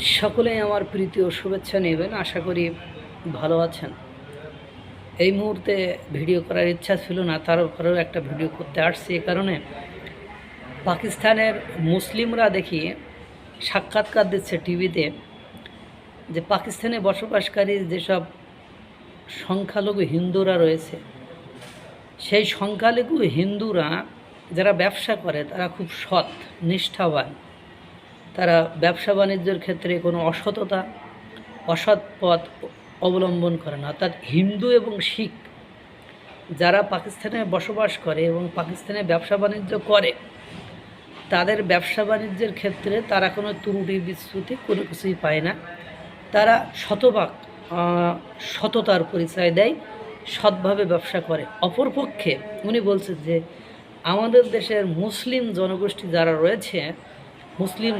সকলেই আমার প্রীতি ও শুভেচ্ছা নেবেন। আশা করি ভালো আছেন। এই মুহূর্তে ভিডিও করার ইচ্ছা ছিল না, তারপরেও একটা ভিডিও করতে আসছি। এই কারণে পাকিস্তানের মুসলিমরা দেখি সাক্ষাৎকার দিচ্ছে টিভিতে, যে পাকিস্তানে বসবাসকারী যেসব সংখ্যালঘু হিন্দুরা রয়েছে, সেই সংখ্যালঘু হিন্দুরা যারা ব্যবসা করে তারা খুব সৎ, নিষ্ঠাবান। তারা ব্যবসা বাণিজ্যের ক্ষেত্রে কোনো অসৎ পথ অবলম্বন করে না। অর্থাৎ হিন্দু এবং শিখ যারা পাকিস্তানে বসবাস করে এবং পাকিস্তানে ব্যবসা বাণিজ্য করে, তাদের ব্যবসা বাণিজ্যের ক্ষেত্রে তারা কোনো ত্রুটি বিচ্যুতি কোনো কিছুই পায় না। তারা শতভাগ সততার পরিচয় দেয়, সৎভাবে ব্যবসা করে। অপরপক্ষে উনি বলছেন যে আমাদের দেশের মুসলিম জনগোষ্ঠী যারা রয়েছে, মুসলিম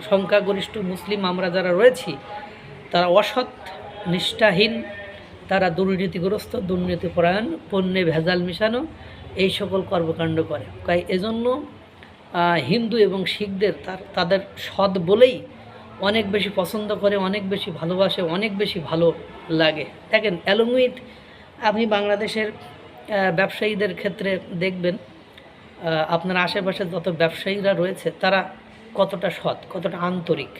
সংখ্যাগরিষ্ঠ মুসলিম আমরা যারা রয়েছি, তারা অসৎ, নিষ্ঠাহীন, তারা দুর্নীতিগ্রস্ত, দুর্নীতিপরায়ণ, পণ্যে ভেজাল মিশানো এই সকল কর্মকাণ্ড করে। তাই এজন্য হিন্দু এবং শিখদের তাদের সৎ বলেই অনেক বেশি পছন্দ করে, অনেক বেশি ভালোবাসে, অনেক বেশি ভালো লাগে। দেখেন, অ্যালং উইথ আপনি বাংলাদেশের ব্যবসায়ীদের ক্ষেত্রে দেখবেন, আপনার আশেপাশে যত ব্যবসায়ীরা রয়েছে তারা কতটা সৎ, কতটা আন্তরিক।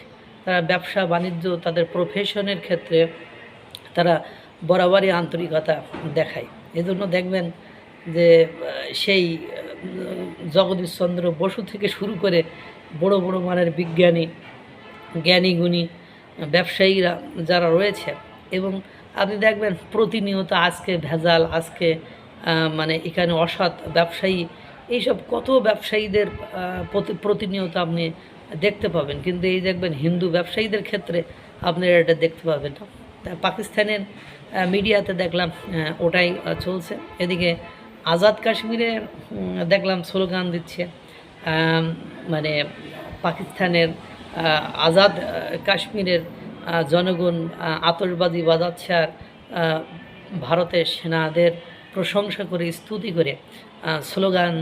তারা ব্যবসা বাণিজ্য তাদের প্রফেশনের ক্ষেত্রে তারা বরাবরই আন্তরিকতা দেখায়। এজন্য দেখবেন যে সেই জগদীশচন্দ্র বসু থেকে শুরু করে বড় বড় মানের বিজ্ঞানী, জ্ঞানীগুণী ব্যবসায়ীরা যারা রয়েছে, এবং আপনি দেখবেন প্রতিনিয়ত আজকে ভেজাল, আজকে মানে এখানে অসৎ ব্যবসায়ী, এইসব কত ব্যবসায়ীদের প্রতিনিয়ত আপনি দেখতে পাবেন। কিন্তু এই দেখবেন হিন্দু ব্যবসায়ীদের ক্ষেত্রে আপনি এটা দেখতে পাবেন না। পাকিস্তানের মিডিয়াতে দেখলাম ওটাই চলছে। এদিকে আজাদ কাশ্মীরে দেখলাম স্লোগান দিচ্ছে, মানে পাকিস্তানের আজাদ কাশ্মীরের জনগণ আতশবাজি বাজাচ্ছে আর ভারতের সেনাদের প্রশংসা করে, স্তুতি করে স্লোগান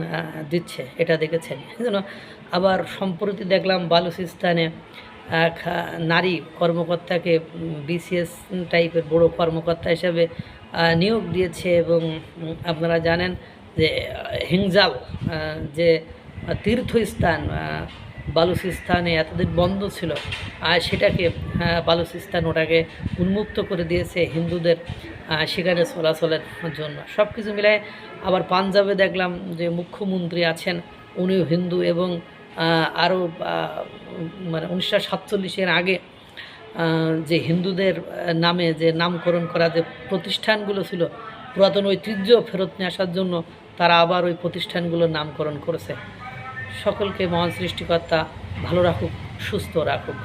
দিচ্ছে। এটা দেখেছেন। যেন আবার সম্প্রতি দেখলাম বালুচিস্তানে এক নারী কর্মকর্তাকে বিসিএস টাইপের বড় কর্মকর্তা হিসেবে নিয়োগ দিয়েছে, এবং আপনারা জানেন যে হিংজাল যে তীর্থস্থান বালুচিস্তানে এতদিন বন্ধ ছিল, আর সেটাকে বালুচিস্তান ওটাকে উন্মুক্ত করে দিয়েছে হিন্দুদের সেখানে চলাচলের জন্য। সব কিছু মিলায় আবার পাঞ্জাবে দেখলাম যে মুখ্যমন্ত্রী আছেন, উনিও হিন্দু, এবং আরও মানে 1947-এর আগে যে হিন্দুদের নামে যে নামকরণ করা যে প্রতিষ্ঠানগুলো ছিল, পুরাতন ঐতিহ্য ফেরত নিয়ে আসার জন্য তারা আবার ওই প্রতিষ্ঠানগুলোর নামকরণ করেছে। সকলকে মহান সৃষ্টিকর্তা ভালো রাখুক, সুস্থ রাখুক।